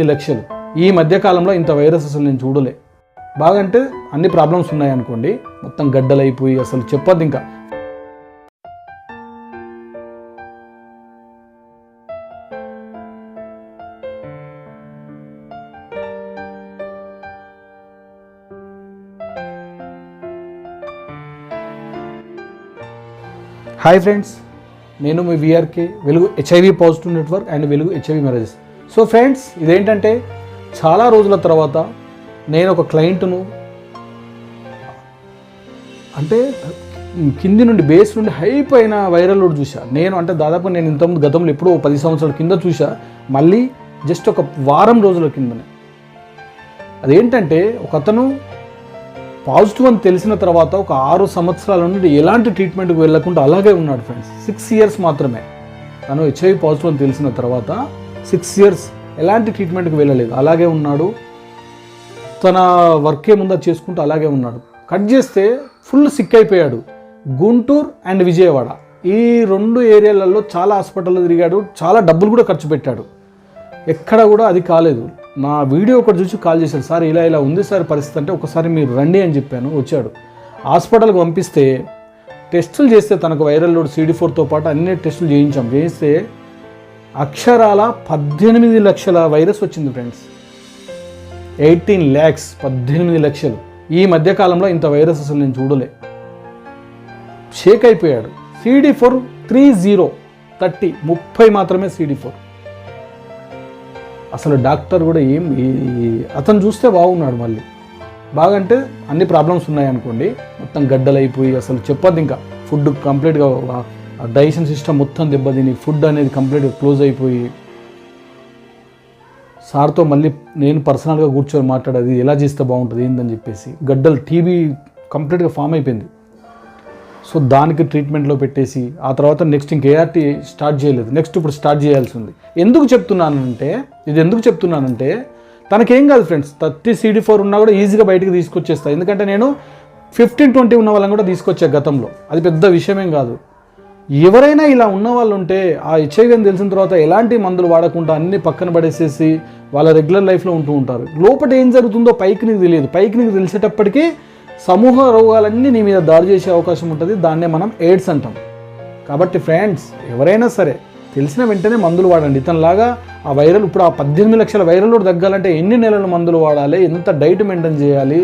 లక్షలు. ఈ మధ్య కాలంలో ఇంత వైరస్ అసలు నేను చూడలే. బాగంటే అన్ని ప్రాబ్లమ్స్ ఉన్నాయనుకోండి, మొత్తం గడ్డలైపోయి అసలు చెప్పొద్దు ఇంకా. హాయ్ ఫ్రెండ్స్, నేను మీ విఆర్కే, వెలుగు హెచ్ఐవి పాజిటివ్ నెట్వర్క్ అండ్ వెలుగు హెచ్ఐవి మ్యారేజెస్. సో ఫ్రెండ్స్, ఇదేంటంటే చాలా రోజుల తర్వాత నేను ఒక క్లయింట్ను అంటే కింది నుండి బేస్ నుండి హైప్ అయిన వైరల్ లోడ్ చూసా. నేను దాదాపు ఇంతకుముందు గతంలో ఎప్పుడో 10 సంవత్సరాల కింద చూసా, మళ్ళీ జస్ట్ ఒక వారం రోజుల కిందనే. అదేంటంటే ఒక అతను పాజిటివ్ అని తెలిసిన తర్వాత ఒక 6 సంవత్సరాల నుండి ఎలాంటి ట్రీట్మెంట్కి వెళ్ళకుండా అలాగే ఉన్నాడు ఫ్రెండ్స్. 6 ఇయర్స్ మాత్రమే తను హెచ్ఐవి పాజిటివ్ అని తెలిసిన తర్వాత 6 ఇయర్స్ ఎలాంటి ట్రీట్మెంట్కి వెళ్ళలేదు, అలాగే ఉన్నాడు. తన వర్కే ముందు చేసుకుంటూ అలాగే ఉన్నాడు. కట్ చేస్తే ఫుల్ సిక్ అయిపోయాడు. గుంటూరు అండ్ విజయవాడ ఈ 2 ఏరియాలలో చాలా హాస్పిటల్లో తిరిగాడు, చాలా డబ్బులు కూడా ఖర్చు పెట్టాడు. ఎక్కడ కూడా అది కాలేదు. నా వీడియో ఒకటి చూసి కాల్ చేశాడు, సార్ ఇలా ఉంది సార్ పరిస్థితి, అంటే ఒకసారి మీరు రండి అని చెప్పాను. వచ్చాడు. హాస్పిటల్కి పంపిస్తే టెస్టులు చేస్తే తనకు వైరల్ లోడ్ CD4తో పాటు అన్ని టెస్టులు చేయిస్తే అక్షరాల 18 లక్షల వైరస్ వచ్చింది ఫ్రెండ్స్. 18 lakhs, 18 లక్షలు. ఈ మధ్యకాలంలో ఇంత వైరస్ అసలు నేను చూడలే. షేక్ అయిపోయాడు. CD4 30 మాత్రమే CD4. అసలు డాక్టర్ కూడా అతను చూస్తే బాగున్నాడు. మళ్ళీ బాగంటే అన్ని ప్రాబ్లమ్స్ ఉన్నాయనుకోండి, మొత్తం గడ్డలైపోయి అసలు చెప్పొద్దు ఇంకా. ఫుడ్ కంప్లీట్గా డైజెషన్ సిస్టమ్ మొత్తం దెబ్బతిని ఫుడ్ అనేది కంప్లీట్గా క్లోజ్ అయిపోయి, సార్తో మళ్ళీ నేను పర్సనల్గా కూర్చొని మాట్లాడేది ఎలా చేస్తే బాగుంటుంది ఏందని చెప్పేసి. గడ్డలు టీబీ కంప్లీట్గా ఫామ్ అయిపోయింది. సో దానికి ట్రీట్మెంట్లో పెట్టేసి ఆ తర్వాత నెక్స్ట్ ART స్టార్ట్ చేయలేదు, నెక్స్ట్ ఇప్పుడు స్టార్ట్ చేయాల్సి ఉంది. ఎందుకు చెప్తున్నానంటే తనకేం కాదు ఫ్రెండ్స్, 30 CD4 ఉన్నా కూడా ఈజీగా బయటకు తీసుకొచ్చేస్తా. ఎందుకంటే నేను 15-20 ఉన్న వాళ్ళని కూడా తీసుకొచ్చా గతంలో. అది పెద్ద విషయమేం కాదు. ఎవరైనా ఇలా ఉన్న వాళ్ళు ఉంటే ఆ హెచ్ఐవి అని తెలిసిన తర్వాత ఎలాంటి మందులు వాడకుండా అన్ని పక్కన పడేసేసి వాళ్ళ రెగ్యులర్ లైఫ్లో ఉంటూ ఉంటారు. లోపల ఏం జరుగుతుందో పైకి నీకు తెలియదు. పైకి నీకు తెలిసేటప్పటికీ సమూహ రోగాలన్నీ నీ మీద దాడి చేసే అవకాశం ఉంటుంది. దాన్నే మనం ఎయిడ్స్ అంటాం. కాబట్టి ఫ్రెండ్స్, ఎవరైనా సరే తెలిసిన వెంటనే మందులు వాడండి. ఇతనిలాగా ఆ వైరల్ ఇప్పుడు ఆ 18 లక్షల వైరల్ లోడ్ తగ్గాలంటే ఎన్ని నెలల మందులు వాడాలి, ఎంత డైట్ మెయింటైన్ చేయాలి,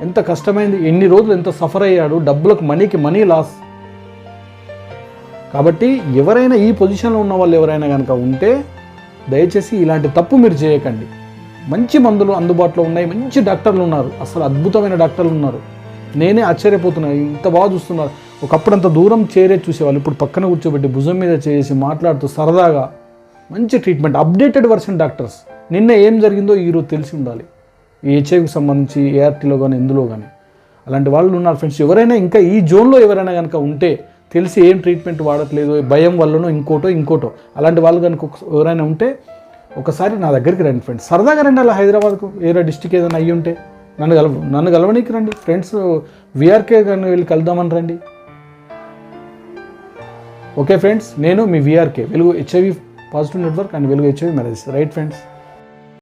ఎంత కష్టమైంది, ఎన్ని రోజులు ఎంత సఫర్ అయ్యాడు, డబ్బులకు మనీ లాస్. కాబట్టి ఎవరైనా ఈ పొజిషన్లో ఉన్న వాళ్ళు ఎవరైనా కనుక ఉంటే దయచేసి ఇలాంటి తప్పు మీరు చేయకండి. మంచి మందులు అందుబాటులో ఉన్నాయి, మంచి డాక్టర్లు ఉన్నారు, అసలు అద్భుతమైన డాక్టర్లు ఉన్నారు. నేనే ఆశ్చర్యపోతున్నాను, ఇంత బాగా చూస్తున్నారు. ఒకప్పుడు అంత దూరం చేరే చూసేవాళ్ళు, ఇప్పుడు పక్కన కూర్చోబెట్టి భుజం మీద చేసి మాట్లాడుతూ సరదాగా మంచి ట్రీట్మెంట్, అప్డేటెడ్ వర్షన్ డాక్టర్స్. నిన్న ఏం జరిగిందో ఈరోజు తెలిసి ఉండాలి. ఈ హెచ్ఐవికి సంబంధించి ARTలో కానీ ఇందులో కానీ అలాంటి వాళ్ళు ఉన్నారు ఫ్రెండ్స్. ఎవరైనా ఇంకా ఈ జోన్లో ఎవరైనా కనుక ఉంటే, తెలిసి ఏం ట్రీట్మెంట్ వాడట్లేదు, భయం వల్లనో ఇంకోటో అలాంటి వాళ్ళు కనుక ఎవరైనా ఉంటే ఒకసారి నా దగ్గరికి రండి ఫ్రెండ్స్. సరదాగా రండి. అలా హైదరాబాద్కు ఏదో డిస్టిక్ ఏదైనా అయ్యి ఉంటే నన్ను కలవనీకి రండి ఫ్రెండ్స్. విఆర్కే కానీ వెళ్ళి కలుద్దామని రండి. ఓకే ఫ్రెండ్స్, నేను మీ విఆర్కే, వెలుగు హెచ్ఐవి పాజిటివ్ నెట్వర్క్ అండ్ వెలుగు హెచ్ఐవి మ్యారేజెస్. Right friends.